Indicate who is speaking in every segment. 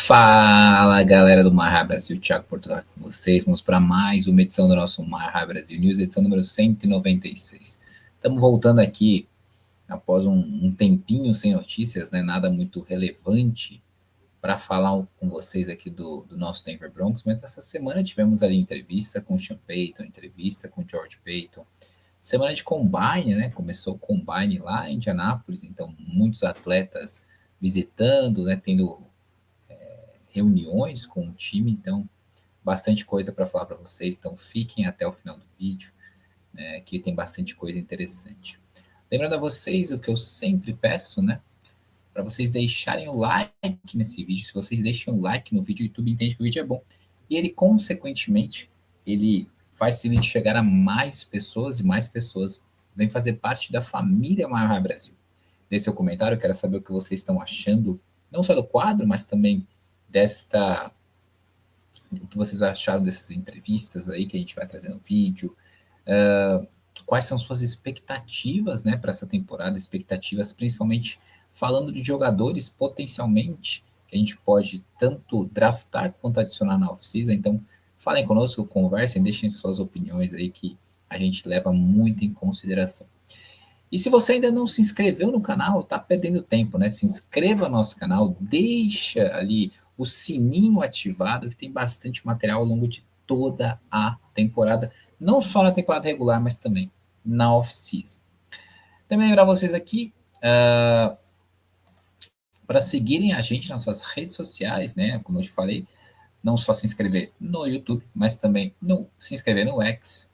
Speaker 1: Fala, galera do Marra Brasil, Thiago Portugal com vocês. Vamos para mais uma edição do nosso Marra Brasil News, edição número 196. Estamos voltando aqui após um tempinho sem notícias, né? Nada muito relevante para falar com vocês aqui do nosso Denver Broncos, mas essa semana tivemos ali entrevista com o Sean Payton, entrevista com o George Paton. Semana de Combine, né? Começou o Combine lá em Indianápolis, então muitos atletas visitando, né? Tendo reuniões com o time, então bastante coisa para falar para vocês, então fiquem até o final do vídeo, né, que tem bastante coisa interessante. Lembrando a vocês o que eu sempre peço, né, para vocês deixarem o like nesse vídeo. Se vocês deixam o like no vídeo, o YouTube entende que o vídeo é bom e ele, consequentemente, ele faz esse vídeo chegar a mais pessoas e mais pessoas vêm fazer parte da família Marra Brasil. Deixe seu comentário, eu quero saber o que vocês estão achando, não só do quadro, mas também o que vocês acharam dessas entrevistas aí que a gente vai trazer no vídeo, quais são suas expectativas, né, para essa temporada, expectativas principalmente falando de jogadores potencialmente que a gente pode tanto draftar quanto adicionar na off-season. Então falem conosco, conversem, deixem suas opiniões aí que a gente leva muito em consideração. E se você ainda não se inscreveu no canal, tá perdendo tempo, né? Se inscreva no nosso canal, deixa ali o sininho ativado, que tem bastante material ao longo de toda a temporada, não só na temporada regular, mas também na off-season. Também lembrar vocês aqui para seguirem a gente nas suas redes sociais, né? Como eu te falei, não só se inscrever no YouTube, mas também se inscrever no X,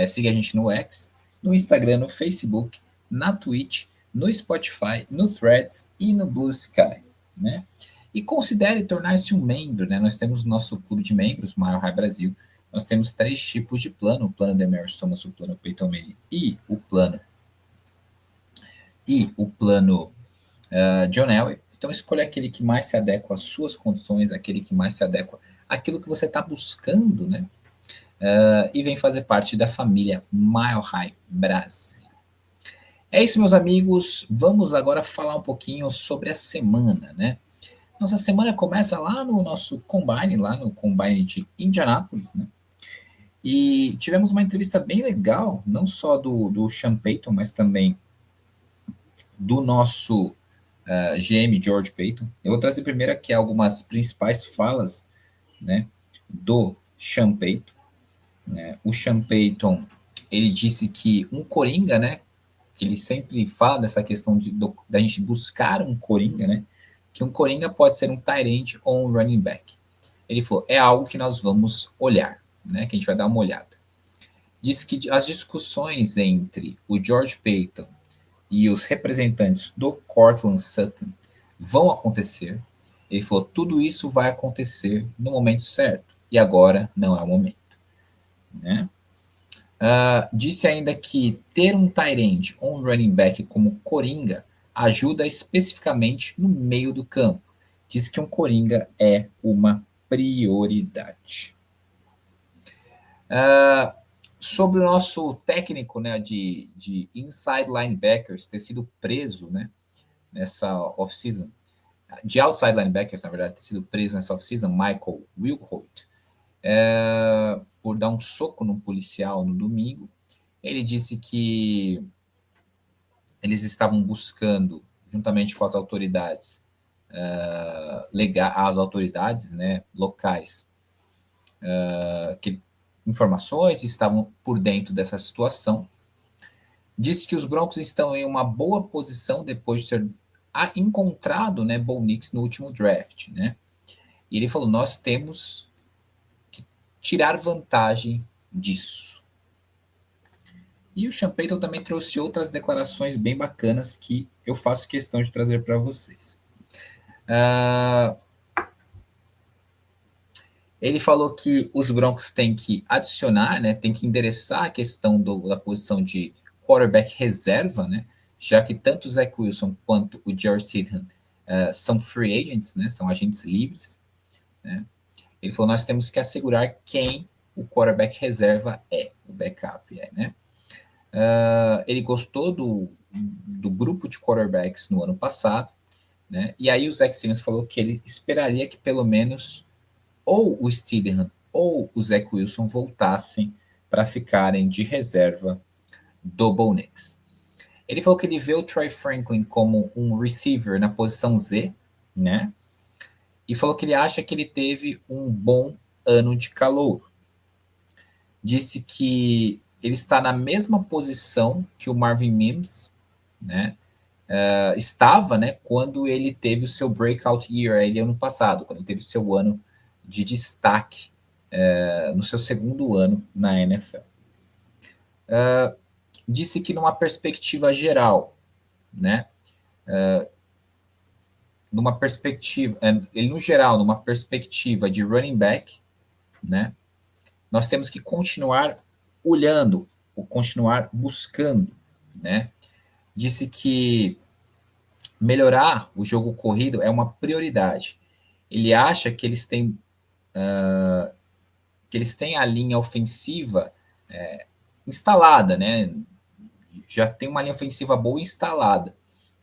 Speaker 1: siga a gente no X, no Instagram, no Facebook, na Twitch, no Spotify, no Threads e no Blue Sky, né? E considere tornar-se um membro, né? Nós temos o nosso clube de membros, Mile High Brasil. Nós temos 3 tipos de plano: o plano Demaryius Thomas, o plano Peyton Manning e o plano John Elway. Então escolha aquele que mais se adequa às suas condições, aquele que mais se adequa àquilo que você está buscando, né? E vem fazer parte da família Mile High Brasil. É isso, meus amigos. Vamos agora falar um pouquinho sobre a semana, né? Nossa semana começa lá no nosso Combine, lá no Combine de Indianápolis, né? E tivemos uma entrevista bem legal, não só do Sean Payton, mas também do nosso GM George Paton. Eu vou trazer primeiro aqui algumas principais falas, né, do Sean Payton. Né? O Sean Payton, ele disse que um coringa, né, que ele sempre fala dessa questão da gente buscar um coringa, né, que um coringa pode ser um tight end ou um running back. Ele falou, é algo que nós vamos olhar, né, que a gente vai dar uma olhada. Disse que as discussões entre o George Paton e os representantes do Courtland Sutton vão acontecer. Ele falou, tudo isso vai acontecer no momento certo, e agora não é o momento. Né? Disse ainda que ter um tight end ou um running back como coringa ajuda especificamente no meio do campo. Diz que um coringa é uma prioridade. Sobre o nosso técnico, né, de inside linebackers ter sido preso, né, nessa off-season, de outside linebackers, na verdade, ter sido preso nessa off-season, Michael Wilhoit, por dar um soco num policial no domingo. Ele disse que eles estavam buscando, juntamente com as autoridades, as autoridades, né, locais, informações, estavam por dentro dessa situação. Disse que os Broncos estão em uma boa posição depois de ter encontrado, né, Bo Nix no último draft, né? E ele falou, nós temos que tirar vantagem disso. E o Sean Payton também trouxe outras declarações bem bacanas que eu faço questão de trazer para vocês. Ele falou que os Broncos têm que adicionar, né, tem que endereçar a questão da posição de quarterback reserva, né, já que tanto o Zach Wilson quanto o Jarrett Stidham são free agents, né, são agentes livres. Né. Ele falou, nós temos que assegurar quem o quarterback reserva é, o backup é, né. Ele gostou do grupo de quarterbacks no ano passado, né? E aí o Zach Simmons falou que ele esperaria que pelo menos ou o Steedham ou o Zach Wilson voltassem para ficarem de reserva do Bo Nix. Ele falou que ele vê o Troy Franklin como um receiver na posição Z, né? E falou que ele acha que ele teve um bom ano de calor. Disse que ele está na mesma posição que o Marvin Mims, né? Estava, né, quando ele teve o seu breakout year, ele ano passado, quando ele teve o seu ano de destaque no seu segundo ano na NFL. Disse que numa perspectiva geral, né, numa perspectiva, ele no geral, numa perspectiva de running back, né, nós temos que continuar olhando, ou continuar buscando, né. Disse que melhorar o jogo corrido é uma prioridade. Ele acha que eles têm a linha ofensiva instalada, né? Já tem uma linha ofensiva boa instalada,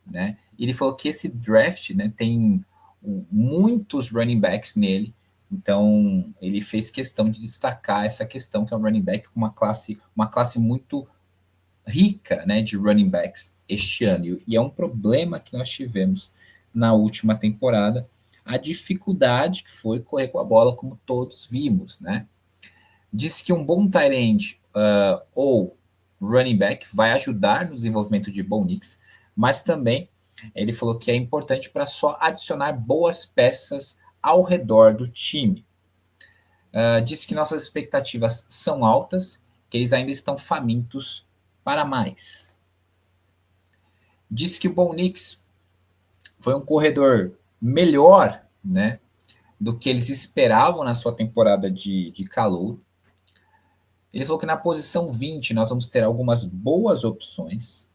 Speaker 1: né? Ele falou que esse draft, né, tem muitos running backs nele, então ele fez questão de destacar essa questão que é um running back com uma classe muito rica, né, de running backs este ano. E é um problema que nós tivemos na última temporada, a dificuldade que foi correr com a bola, como todos vimos, né? Disse que um bom tight end ou running back vai ajudar no desenvolvimento de Bo Nix, mas também ele falou que é importante para só adicionar boas peças ao redor do time. Disse que nossas expectativas são altas, que eles ainda estão famintos para mais. Disse que o Bo Nix foi um corredor melhor, né, do que eles esperavam na sua temporada de calor. Ele falou que na posição 20 nós vamos ter algumas boas opções.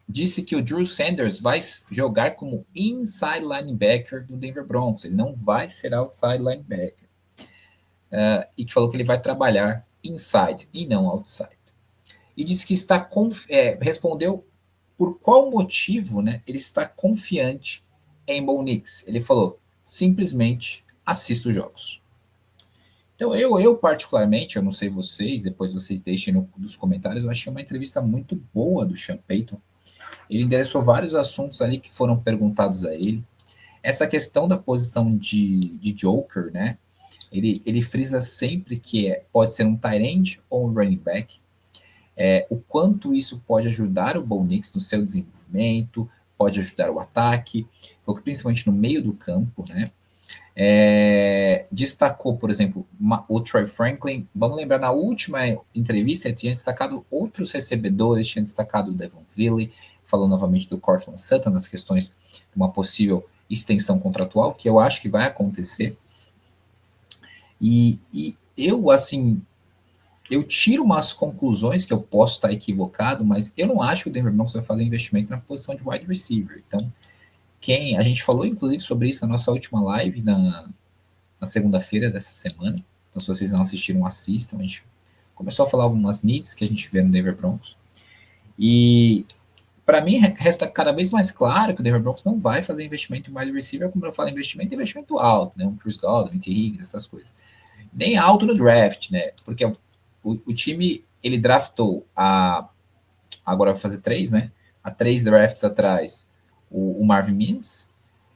Speaker 1: Disse que o Drew Sanders vai jogar como inside linebacker do Denver Broncos. Ele não vai ser outside linebacker. E que falou que ele vai trabalhar inside e não outside. E disse que respondeu por qual motivo, né, ele está confiante em Bo Nix. Ele falou, simplesmente assisto os jogos. Então, eu particularmente, eu não sei vocês, depois vocês deixem nos comentários, eu achei uma entrevista muito boa do Sean Payton. Ele endereçou vários assuntos ali que foram perguntados a ele. Essa questão da posição de joker, né? Ele frisa sempre que pode ser um tight end ou um running back. O quanto isso pode ajudar o Bo Nix no seu desenvolvimento, pode ajudar o ataque, principalmente no meio do campo, né? Destacou, por exemplo, o Troy Franklin. Vamos lembrar, na última entrevista ele tinha destacado outros recebedores, tinha destacado o Devon Villey, falou novamente do Cortland Sutton nas questões de uma possível extensão contratual, que eu acho que vai acontecer. E eu, assim, eu tiro umas conclusões que eu posso estar equivocado, mas eu não acho que o Denver Broncos vai fazer investimento na posição de wide receiver. Então, a gente falou, inclusive, sobre isso na nossa última live, na segunda-feira dessa semana. Então, se vocês não assistiram, assistam. A gente começou a falar algumas needs que a gente vê no Denver Broncos. E, para mim, resta cada vez mais claro que o Denver Broncos não vai fazer investimento em wide receiver, como eu falo, investimento alto, né? Um Chris Godwin, T. Higgins, essas coisas. Nem alto no draft, né? Porque o time, ele draftou agora vai fazer 3, né? Há 3 drafts atrás, o Marvin Mims,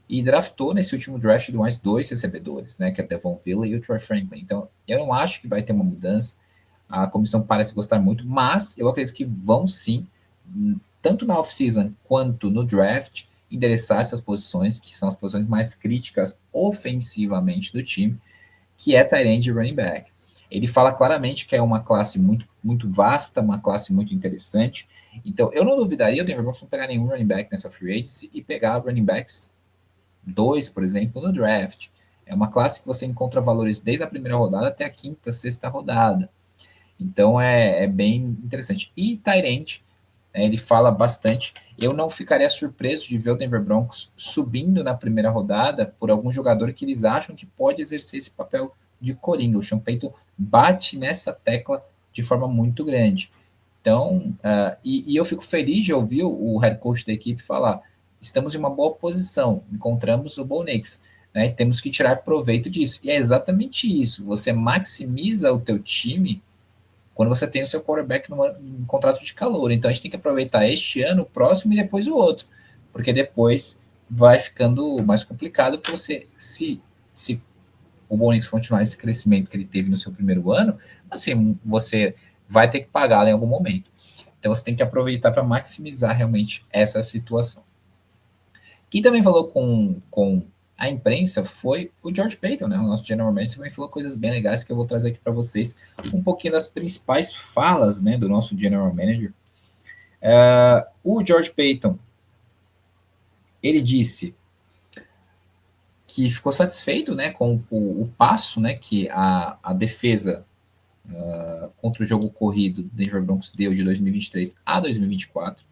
Speaker 1: e draftou nesse último draft mais 2 recebedores, né, que é o Devon Villey e o Troy Franklin. Então, eu não acho que vai ter uma mudança. A comissão parece gostar muito, mas eu acredito que vão sim, tanto na off-season quanto no draft, endereçar essas posições, que são as posições mais críticas ofensivamente do time, que é tight end e running back. Ele fala claramente que é uma classe muito, muito vasta, uma classe muito interessante. Então, eu não duvidaria o Denver Broncos não pegar nenhum running back nessa free agency e pegar running backs 2, por exemplo, no draft. É uma classe que você encontra valores desde a primeira rodada até a quinta, sexta rodada. Então, é bem interessante. E tight end, ele fala bastante. Eu não ficaria surpreso de ver o Denver Broncos subindo na primeira rodada por algum jogador que eles acham que pode exercer esse papel de coringa. O Sean Payton bate nessa tecla de forma muito grande. Então, e eu fico feliz de ouvir o head coach da equipe falar estamos em uma boa posição, encontramos o Bo Nix, né, e temos que tirar proveito disso. E é exatamente isso, você maximiza o teu time quando você tem o seu quarterback num contrato de calor. Então a gente tem que aproveitar este ano, o próximo e depois o outro, porque depois vai ficando mais complicado para você, se o Bo Nix continuar esse crescimento que ele teve no seu primeiro ano, assim, você vai ter que pagá-lo em algum momento. Então você tem que aproveitar para maximizar realmente essa situação. Quem também falou com a imprensa foi o George Paton, né? O nosso general manager também falou coisas bem legais que eu vou trazer aqui para vocês. Um pouquinho das principais falas, né, do nosso general manager. O George Paton, ele disse que ficou satisfeito, né, com o passo, né, que a defesa contra o jogo corrido do Denver Broncos deu de 2023 a 2024.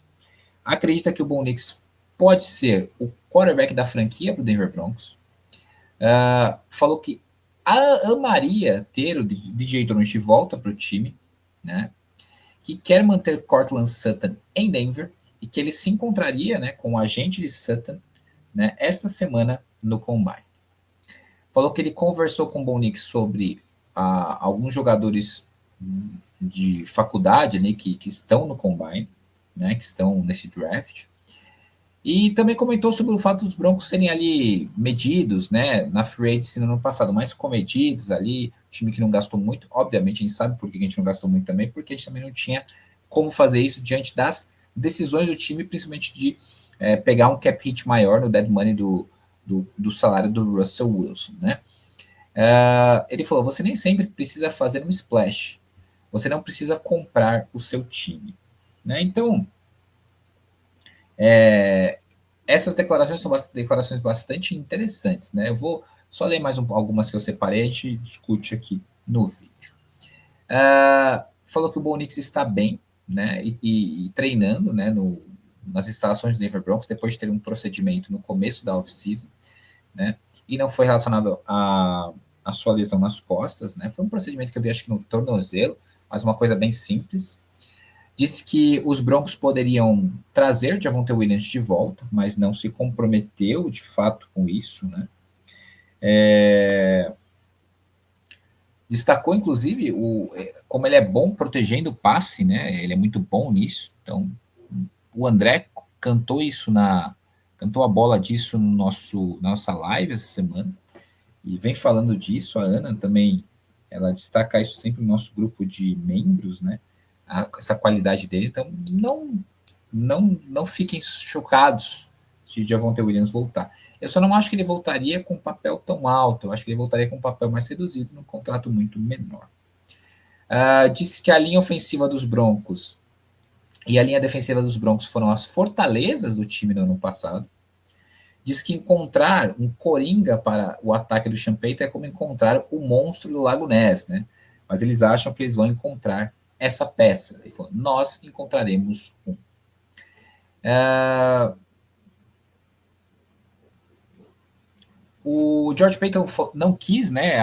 Speaker 1: Acredita que o Bo Nix pode ser o quarterback da franquia para o Denver Broncos. Falou que amaria ter o DJ Donovan de volta para o time, né? Que quer manter Cortland Sutton em Denver e que ele se encontraria, né, com o agente de Sutton, né, esta semana no Combine. Falou que ele conversou com o Bo Nix sobre alguns jogadores de faculdade, né, que estão no Combine, né, que estão nesse draft. E também comentou sobre o fato dos Broncos serem ali medidos, né, na free agency no ano passado, mais comedidos ali, time que não gastou muito. Obviamente, a gente sabe por que a gente não gastou muito também, porque a gente também não tinha como fazer isso diante das decisões do time, principalmente de pegar um cap hit maior no dead money do salário do Russell Wilson, né? Ele falou, você nem sempre precisa fazer um splash, você não precisa comprar o seu time, né? Então, essas declarações são declarações bastante interessantes, né? Eu vou só ler mais algumas que eu separei, a gente discute aqui no vídeo. Falou que o Bo Nix está bem, né? E treinando, né? Nas instalações do Denver Broncos, depois de ter um procedimento no começo da off-season, né? E não foi relacionado a sua lesão nas costas, né? Foi um procedimento que eu vi, acho que no tornozelo, mas uma coisa bem simples. Disse que os Broncos poderiam trazer Javonte Williams de volta, mas não se comprometeu de fato com isso, né? Destacou, inclusive, como ele é bom protegendo o passe, né? Ele é muito bom nisso. Então, o André cantou isso cantou a bola disso na nossa live essa semana e vem falando disso. A Ana também, ela destaca isso sempre no nosso grupo de membros, né? Essa qualidade dele. Então, não fiquem chocados de Javonte Williams voltar. Eu só não acho que ele voltaria com um papel tão alto. Eu acho que ele voltaria com um papel mais reduzido, num contrato muito menor. Disse que a linha ofensiva dos Broncos e a linha defensiva dos Broncos foram as fortalezas do time no ano passado. Diz que encontrar um coringa para o ataque do Champeito é como encontrar o monstro do Lago Ness, né? Mas eles acham que eles vão encontrar essa peça. Ele falou, nós encontraremos um. O George Paton não quis, né,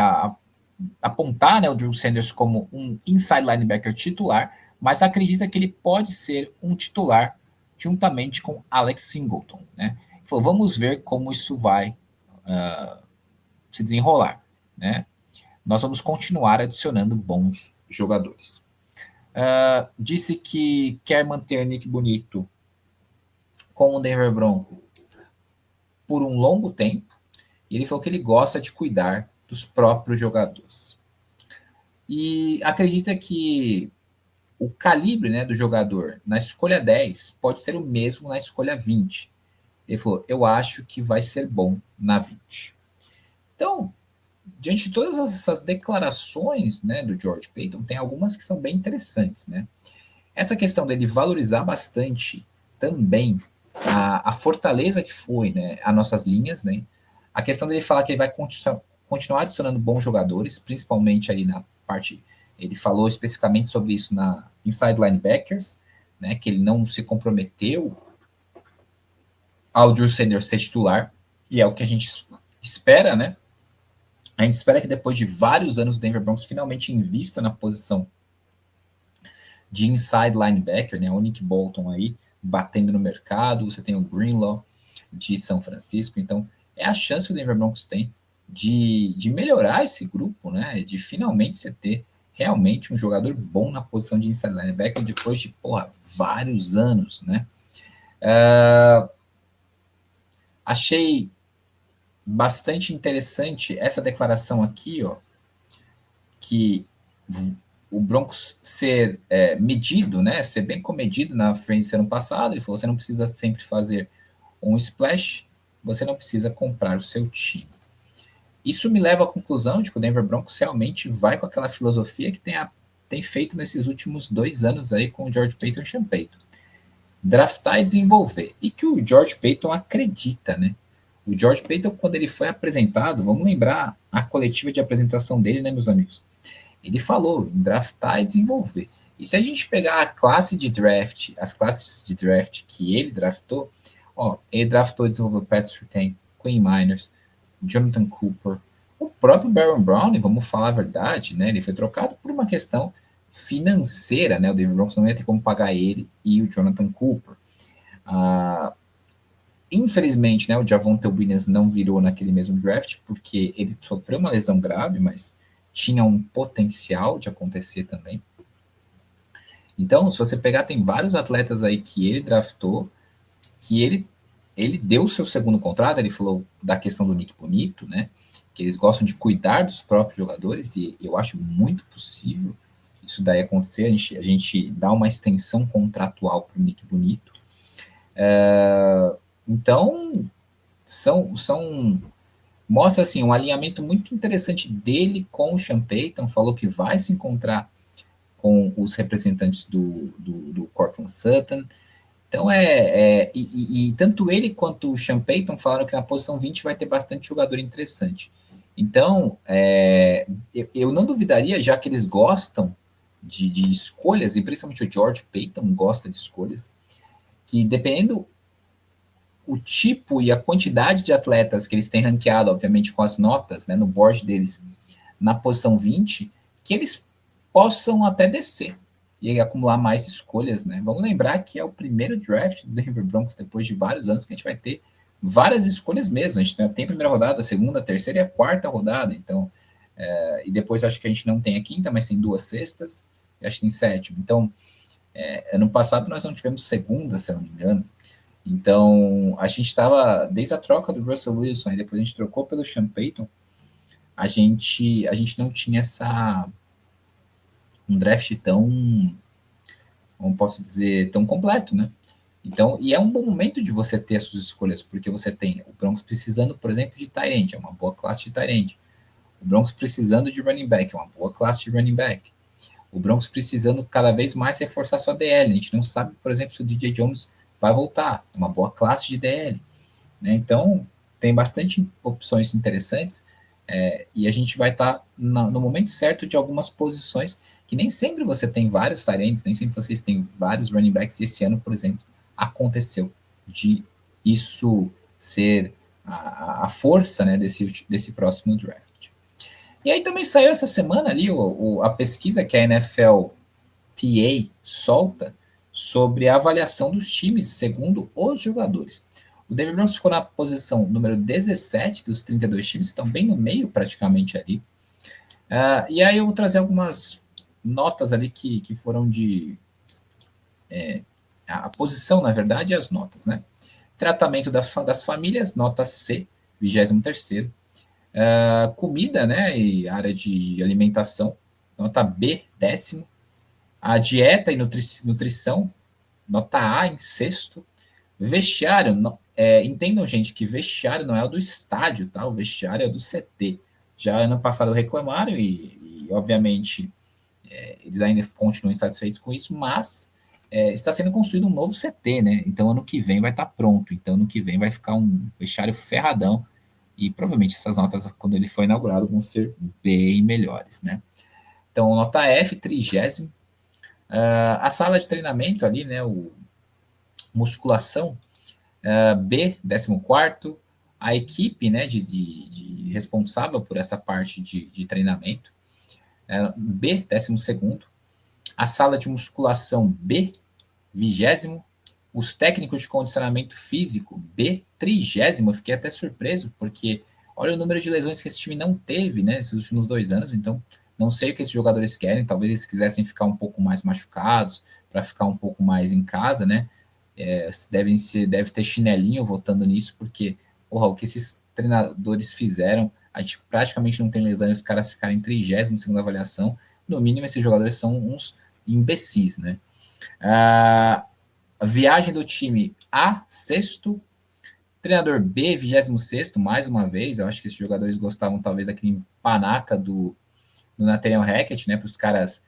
Speaker 1: apontar, né, o Drew Sanders como um inside linebacker titular, mas acredita que ele pode ser um titular juntamente com Alex Singleton, né? Ele falou, vamos ver como isso vai se desenrolar, né? Nós vamos continuar adicionando bons jogadores. Disse que quer manter Nick Bonito como um Denver Bronco por um longo tempo, e ele falou que ele gosta de cuidar dos próprios jogadores. E acredita que o calibre, né, do jogador na escolha 10 pode ser o mesmo na escolha 20. Ele falou, eu acho que vai ser bom na 20. Então, diante de todas essas declarações, né, do George Paton, tem algumas que são bem interessantes, né? Essa questão dele valorizar bastante também a fortaleza que foi, né, as nossas linhas, né? A questão dele falar que ele vai continuar adicionando bons jogadores, principalmente ali na parte, ele falou especificamente sobre isso na inside linebackers, né, que ele não se comprometeu ao Drew Sanders ser titular, e é o que a gente espera, né? A gente espera que depois de vários anos o Denver Broncos finalmente invista na posição de inside linebacker, né? O Nick Bolton aí batendo no mercado, você tem o Greenlaw. de São Francisco. Então, é a chance que o Denver Broncos tem de melhorar esse grupo, né? De finalmente você ter realmente um jogador bom na posição de inside linebacker depois de, vários anos, né? Achei bastante interessante essa declaração aqui, ó, que o Broncos ser medido, né, ser bem comedido na frente ano passado. Ele falou: você não precisa sempre fazer um splash, você não precisa comprar o seu time. Isso me leva à conclusão de que o Denver Broncos realmente vai com aquela filosofia que tem feito nesses últimos 2 anos aí com o George Paton e Sean Payton. Draftar e desenvolver. E que o George Paton acredita, né? O George Paton, quando ele foi apresentado, vamos lembrar a coletiva de apresentação dele, né, meus amigos? Ele falou em draftar e desenvolver. E se a gente pegar a classe de draft, as classes de draft que ele draftou, ele draftou e desenvolveu Pat Surtain, Quinn Miners, Jonathan Cooper, o próprio Baron Brown, vamos falar a verdade, né? Ele foi trocado por uma questão financeira, né? O Denver Broncos não ia ter como pagar ele e o Jonathan Cooper. Infelizmente, né, o Javonte Williams não virou naquele mesmo draft, porque ele sofreu uma lesão grave, mas tinha um potencial de acontecer também. Então, se você pegar, tem vários atletas aí que ele draftou, que ele deu o seu segundo contrato. Ele falou da questão do Nick Bonito, né, que eles gostam de cuidar dos próprios jogadores, e eu acho muito possível isso daí acontecer. A gente dá uma extensão contratual para o Nick Bonito. Então, mostra assim, um alinhamento muito interessante dele com o Sean Payton. Falou que vai se encontrar com os representantes do Courtland Sutton. Então, e tanto ele quanto o Sean Payton falaram que na posição 20 vai ter bastante jogador interessante. Então, eu não duvidaria, já que eles gostam de escolhas, e principalmente o George Payton gosta de escolhas, que dependendo o tipo e a quantidade de atletas que eles têm ranqueado, obviamente com as notas, né, no board deles, na posição 20, que eles possam até descer e acumular mais escolhas, né? Vamos lembrar que é o primeiro draft do Denver Broncos depois de vários anos, que a gente vai ter várias escolhas mesmo. A gente tem a primeira rodada, a segunda, a terceira e a quarta rodada. Então, e depois acho que a gente não tem a quinta, mas tem 2 sextas, e acho que tem 7. Então, ano passado nós não tivemos segunda, se eu não me engano. Então, a gente estava, desde a troca do Russell Wilson, e depois a gente trocou pelo Sean Payton, a gente não tinha um draft tão, como posso dizer, tão completo, né? Então, e é um bom momento de você ter as suas escolhas, porque você tem o Broncos precisando, por exemplo, de tight end, é uma boa classe de tight end. O Broncos precisando de running back, é uma boa classe de running back. O Broncos precisando cada vez mais reforçar sua DL. A gente não sabe, por exemplo, se o DJ Jones vai voltar. É uma boa classe de DL. Né? Então, tem bastante opções interessantes, e a gente vai estar no momento certo de algumas posições que nem sempre você tem vários tight ends, nem sempre vocês têm vários running backs. E esse ano, por exemplo, aconteceu de isso ser a força, né, desse próximo draft. E aí também saiu essa semana ali a pesquisa que a NFLPA solta sobre a avaliação dos times segundo os jogadores. O Denver Broncos ficou na posição número 17 dos 32 times, estão bem no meio praticamente ali. E aí eu vou trazer algumas notas ali que foram de... a posição, na verdade, e as notas, né? Tratamento das famílias, nota C, 23º. Comida, né, e área de alimentação, nota B, 10º. A dieta e nutrição, nota A, em 6º. Vestiário, entendam, gente, que vestiário não é o do estádio, tá? O vestiário é do CT. Já ano passado reclamaram e obviamente, eles ainda continuam insatisfeitos com isso, mas está sendo construído um novo CT, né? Então, ano que vem vai estar pronto. Então, ano que vem vai ficar um vestiário ferradão. E provavelmente essas notas, quando ele for inaugurado, vão ser bem melhores, né? Então, nota F, 30º. A sala de treinamento ali, né? Musculação, B, 14º. A equipe, né? De responsável por essa parte de treinamento, B, 12º. A sala de musculação, B, 20º. Os técnicos de condicionamento físico, B30, eu fiquei até surpreso, porque olha o número de lesões que esse time não teve, né, nesses últimos 2 anos, então não sei o que esses jogadores querem, talvez eles quisessem ficar um pouco mais machucados, para ficar um pouco mais em casa, né, deve ter chinelinho votando nisso, porque, porra, o que esses treinadores fizeram, a gente praticamente não tem lesão e os caras ficarem em 32ª avaliação, no mínimo esses jogadores são uns imbecis, né. A viagem do time A, sexto. Treinador B, 26º, mais uma vez. Eu acho que esses jogadores gostavam, talvez, daquele panaca do Nathaniel Hackett, né? Para os caras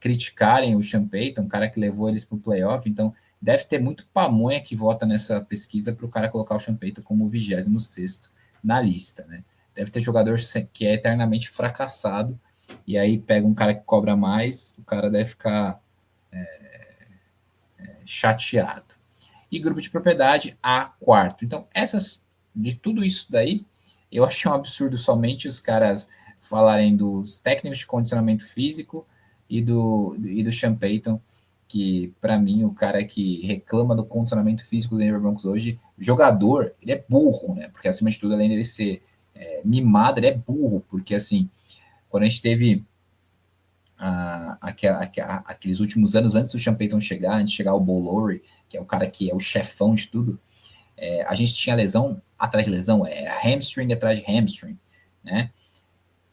Speaker 1: criticarem o Sean Payton, um cara que levou eles para o playoff. Então, deve ter muito pamonha que vota nessa pesquisa para o cara colocar o Sean Payton como 26º na lista, né? Deve ter jogador que é eternamente fracassado. E aí pega um cara que cobra mais, o cara deve ficar chateado. E grupo de propriedade A, quarto. Então, de tudo isso daí, eu achei um absurdo somente os caras falarem dos técnicos de condicionamento físico e do Sean Payton, que para mim o cara que reclama do condicionamento físico do Denver Broncos hoje, jogador, ele é burro, né? Porque acima de tudo, além dele ser mimado, ele é burro, porque assim, quando a gente teve aqueles últimos anos antes do Sean Payton chegar, antes de chegar o Bo Lowry, que é o cara que é o chefão de tudo, a gente tinha lesão atrás de lesão, hamstring atrás de hamstring, né?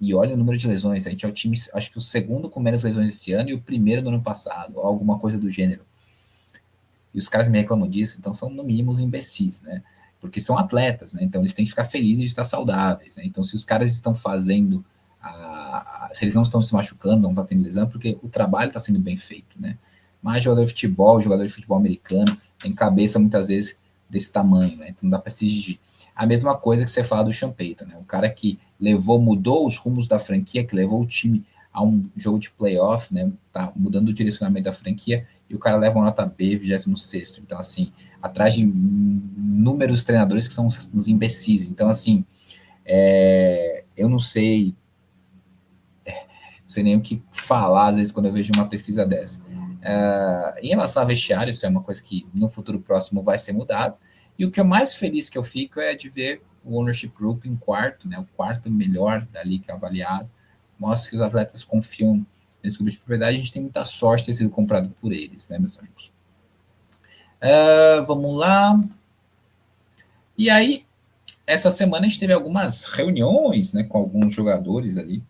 Speaker 1: E olha o número de lesões, a gente é o time, acho que o segundo com menos lesões esse ano e o primeiro no ano passado, ou alguma coisa do gênero. E os caras me reclamam disso, então são no mínimo os imbecis, né? Porque são atletas, né? Então eles têm que ficar felizes de estar saudáveis, né? Então se os caras estão fazendo, se eles não estão se machucando, não estão tendo lesão, porque o trabalho está sendo bem feito, né? Mas jogador de futebol americano, tem cabeça muitas vezes desse tamanho, né? Então não dá para se exigir. A mesma coisa que você fala do Sean Payton, né? O cara que mudou os rumos da franquia, que levou o time a um jogo de playoff, né? Tá mudando o direcionamento da franquia, e o cara leva uma nota B, 26º. Então, assim, atrás de inúmeros treinadores que são os imbecis. Então, assim, eu não sei nem o que falar, às vezes, quando eu vejo uma pesquisa dessa. Em relação a vestiário, isso é uma coisa que no futuro próximo vai ser mudado. E o que eu mais feliz que eu fico é de ver o ownership group em quarto, né, o quarto melhor da liga avaliado. Mostra que os atletas confiam nesse grupo de propriedade. A gente tem muita sorte de ter sido comprado por eles, né, meus amigos? Vamos lá. E aí, essa semana a gente teve algumas reuniões, né, com alguns jogadores ali.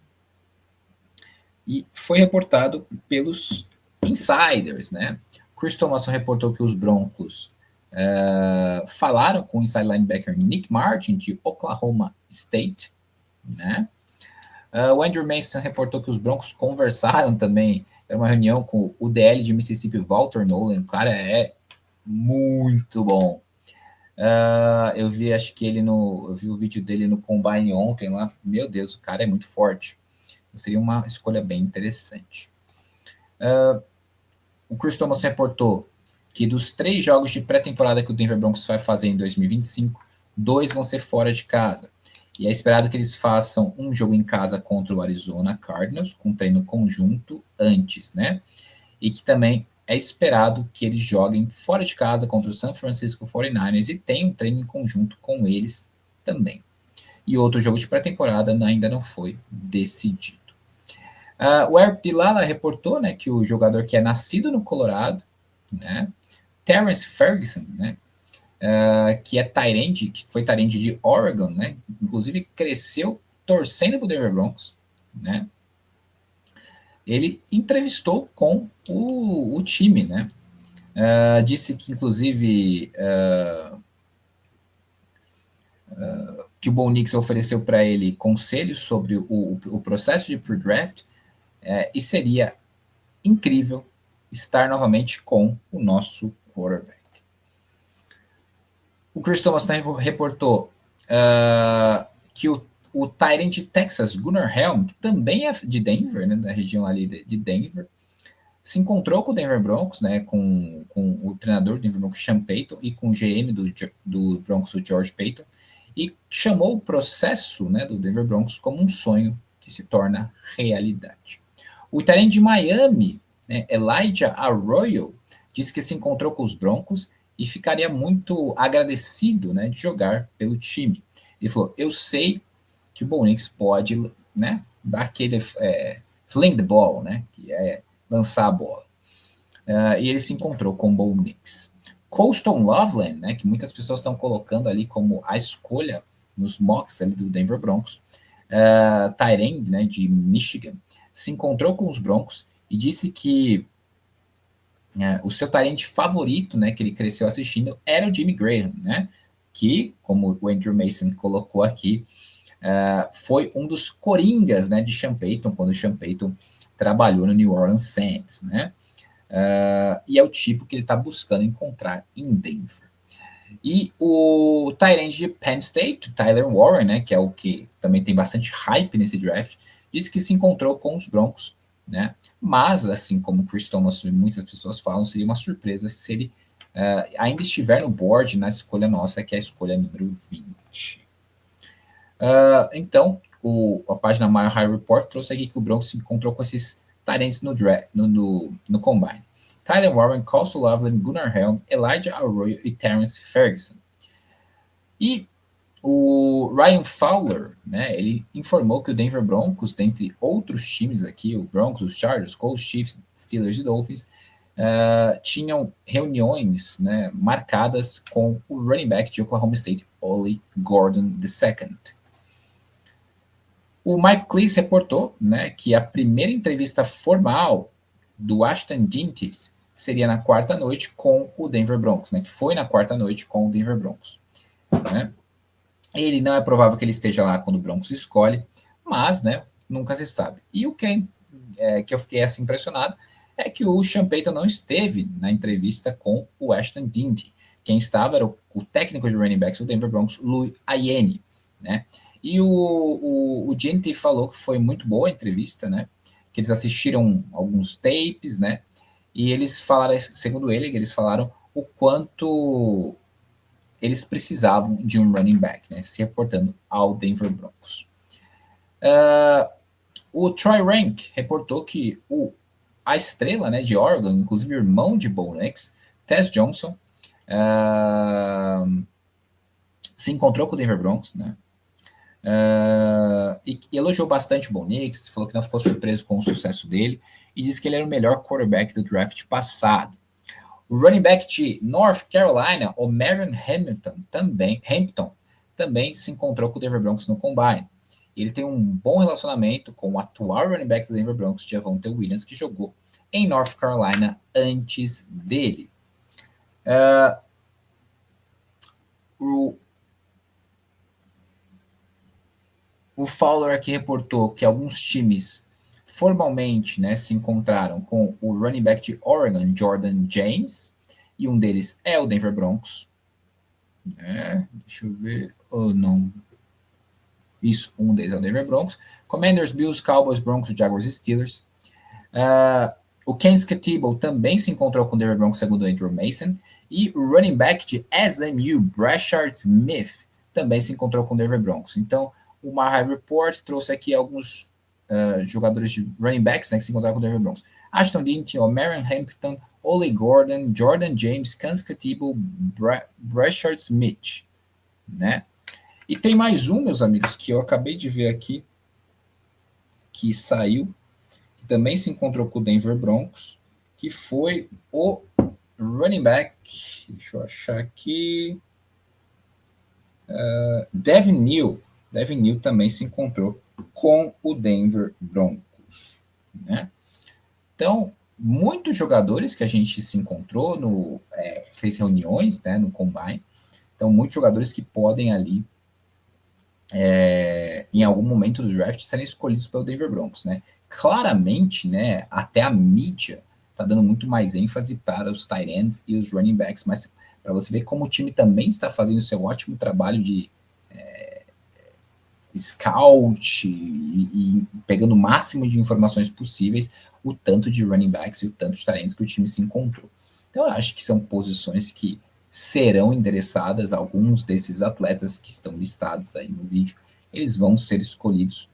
Speaker 1: E foi reportado pelos insiders, né? Chris Thomason reportou que os Broncos falaram com o inside linebacker Nick Martin, de Oklahoma State, né? O Andrew Mason reportou que os Broncos conversaram também, era uma reunião com o DL de Mississippi, Walter Nolan, o cara é muito bom. Eu vi, acho que eu vi o vídeo dele no Combine ontem lá, meu Deus, o cara é muito forte. Seria uma escolha bem interessante. O Chris Thomas reportou que dos 3 jogos de pré-temporada que o Denver Broncos vai fazer em 2025, 2 vão ser fora de casa. E é esperado que eles façam um jogo em casa contra o Arizona Cardinals, com treino conjunto antes, né? E que também é esperado que eles joguem fora de casa contra o San Francisco 49ers e tenham um treino em conjunto com eles também. E outro jogo de pré-temporada ainda não foi decidido. O Eric Dilala reportou, né, que o jogador que é nascido no Colorado, né, Terrence Ferguson, né, que é tight end, que foi tight end de Oregon, né, inclusive cresceu torcendo para o Denver Broncos, né, ele entrevistou com o time, né, disse que inclusive que o Bo Nix ofereceu para ele conselhos sobre o processo de pre-draft, e seria incrível estar novamente com o nosso quarterback. O Chris Thomas reportou que o Tyrant de Texas, Gunnar Helm, que também é de Denver, né, da região ali de Denver, se encontrou com o Denver Broncos, né, com o treinador do Denver Broncos, Sean Payton, e com o GM do Broncos, o George Payton, e chamou o processo, né, do Denver Broncos como um sonho que se torna realidade. O Tyrant de Miami, né, Elijah Arroyo, disse que se encontrou com os Broncos e ficaria muito agradecido, né, de jogar pelo time. Ele falou, eu sei que o Bo Nix pode, né, dar aquele sling the ball, né, que é lançar a bola. E ele se encontrou com o Bo Nix. Colston Loveland, né, que muitas pessoas estão colocando ali como a escolha nos mocks ali do Denver Broncos, tight end, né, de Michigan, se encontrou com os Broncos e disse que o seu tight end favorito, né, que ele cresceu assistindo, era o Jimmy Graham, né, que, como o Andrew Mason colocou aqui, foi um dos coringas, né, de Sean Payton, quando o Sean Payton trabalhou no New Orleans Saints, né, e é o tipo que ele está buscando encontrar em Denver. E o tight end de Penn State, Tyler Warren, né, que é o que também tem bastante hype nesse draft, disse que se encontrou com os Broncos, né, mas, assim como o Chris Thomas e muitas pessoas falam, seria uma surpresa se ele ainda estiver no board na escolha nossa, que é a escolha número 20. Então, a página Mile High Report trouxe aqui que o Broncos se encontrou com esses tight ends no Combine. Tyler Warren, Coastal Loveland, Gunnar Helm, Elijah Arroyo e Terrence Ferguson. E o Ryan Fowler, né, ele informou que o Denver Broncos, dentre outros times aqui, o Broncos, os Chargers, Colts, Chiefs, Steelers e Dolphins, tinham reuniões, né, marcadas com o running back de Oklahoma State, Ollie Gordon II. O Mike Cleese reportou, né, que a primeira entrevista formal do Ashton Dintis seria na quarta noite com o Denver Broncos, né, que foi na quarta noite com o Denver Broncos. Né? Ele não é provável que ele esteja lá quando o Broncos escolhe, mas, né, nunca se sabe. E o que eu fiquei assim impressionado é que o Sean Payton não esteve na entrevista com o Ashton Dinty. Quem estava era o técnico de running backs do Denver Broncos, Louis Ayeni, né? E o Dinty falou que foi muito boa a entrevista, né? Que eles assistiram alguns tapes, né? E eles falaram, segundo ele, eles falaram o quanto eles precisavam de um running back, né? Se reportando ao Denver Broncos. O Troy Rank reportou que a estrela, né, de Oregon, inclusive irmão de Bo Nix, Tess Johnson, se encontrou com o Denver Broncos, né? E elogiou bastante o Bo Nix, falou que não ficou surpreso com o sucesso dele e disse que ele era o melhor quarterback do draft passado. O running back de North Carolina, o Marion Hampton, também se encontrou com o Denver Broncos no Combine. Ele tem um bom relacionamento com o atual running back do Denver Broncos, Javonte Williams, que jogou em North Carolina antes dele. O Fowler aqui reportou que alguns times formalmente, né, se encontraram com o running back de Oregon, Jordan James, e um deles é o Denver Broncos. Deixa eu ver. Não. Isso, um deles é o Denver Broncos. Commanders, Bills, Cowboys, Broncos, Jaguars e Steelers. O Ken Skatibo também se encontrou com o Denver Broncos, segundo Andrew Mason. E o running back de SMU, Brashard Smith, também se encontrou com o Denver Broncos. Então, o Mahai Report trouxe aqui alguns jogadores de running backs, né, que se encontraram com o Denver Broncos. Ashton Dinty, Marion Hampton, Ollie Gordon, Jordan James, Ken Skatibo, Brashard Smith, né? E tem mais um, meus amigos, que eu acabei de ver aqui, que saiu, que também se encontrou com o Denver Broncos, que foi o running back, deixa eu achar aqui, Devin Neal. Devin Neal também se encontrou com o Denver Broncos, né? Então, muitos jogadores que a gente se encontrou fez reuniões, né, no Combine. Então, muitos jogadores que podem ali em algum momento do draft serem escolhidos pelo Denver Broncos, né? Claramente, né, até a mídia está dando muito mais ênfase para os tight ends e os running backs, mas para você ver como o time também está fazendo seu ótimo trabalho de scout e pegando o máximo de informações possíveis, o tanto de running backs e o tanto de tight ends que o time se encontrou. Então, eu acho que são posições que serão endereçadas, alguns desses atletas que estão listados aí no vídeo, eles vão ser escolhidos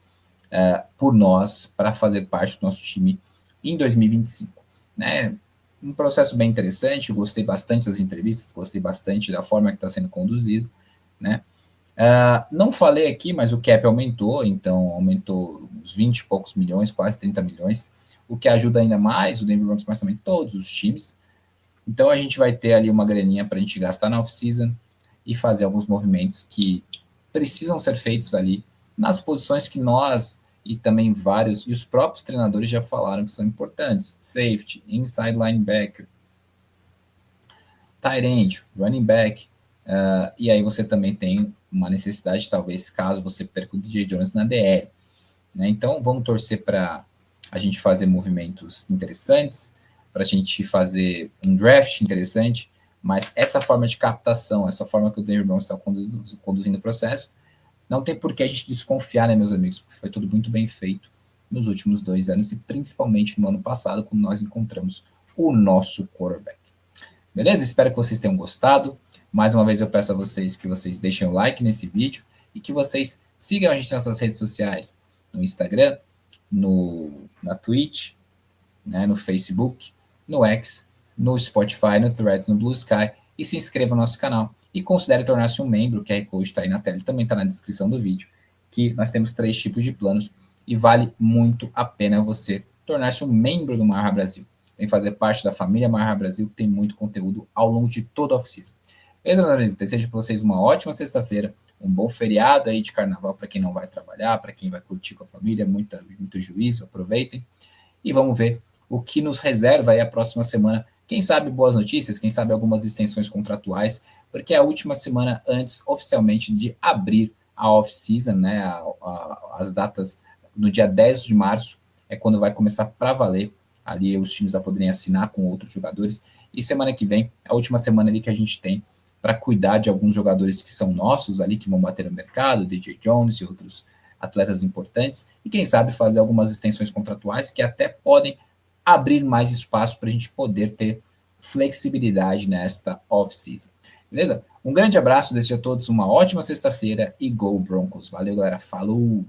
Speaker 1: por nós para fazer parte do nosso time em 2025. Né? Um processo bem interessante, gostei bastante das entrevistas, gostei bastante da forma que está sendo conduzido, né? Não falei aqui, mas o cap aumentou, então aumentou uns 20 e poucos milhões, quase 30 milhões, o que ajuda ainda mais o Denver Broncos, mas também todos os times. Então a gente vai ter ali uma graninha para a gente gastar na off-season e fazer alguns movimentos que precisam ser feitos ali nas posições que nós e também vários, e os próprios treinadores já falaram que são importantes. Safety, inside linebacker, tight end, running back, e aí você também tem uma necessidade, talvez, caso você perca o DJ Jones na DL. Né? Então, vamos torcer para a gente fazer movimentos interessantes, para a gente fazer um draft interessante, mas essa forma de captação, essa forma que o Denver Broncos está conduzindo o processo, não tem por que a gente desconfiar, né, meus amigos, porque foi tudo muito bem feito nos últimos 2 anos e principalmente no ano passado, quando nós encontramos o nosso quarterback. Beleza? Espero que vocês tenham gostado. Mais uma vez eu peço a vocês que vocês deixem o like nesse vídeo e que vocês sigam a gente nas nossas redes sociais, no Instagram, na Twitch, né, no Facebook, no X, no Spotify, no Threads, no Blue Sky, e se inscreva no nosso canal e considere tornar-se um membro. O QR Code está aí na tela, também está na descrição do vídeo, que nós temos 3 tipos de planos e vale muito a pena você tornar-se um membro do Marra Brasil. Vem fazer parte da família Marra Brasil, que tem muito conteúdo ao longo de toda a off-season. Beleza, meus amigos? Desejo para vocês uma ótima sexta-feira, um bom feriado aí de carnaval para quem não vai trabalhar, para quem vai curtir com a família, muito juízo, aproveitem. E vamos ver o que nos reserva aí a próxima semana. Quem sabe boas notícias, quem sabe algumas extensões contratuais, porque é a última semana antes, oficialmente, de abrir a off-season, né? As datas no dia 10 de março é quando vai começar para valer. Ali os times já poderem assinar com outros jogadores. E semana que vem, a última semana ali que a gente tem para cuidar de alguns jogadores que são nossos ali, que vão bater no mercado, DJ Jones e outros atletas importantes, e quem sabe fazer algumas extensões contratuais que até podem abrir mais espaço para a gente poder ter flexibilidade nesta off-season. Beleza? Um grande abraço, desejo a todos uma ótima sexta-feira e Go Broncos. Valeu, galera. Falou!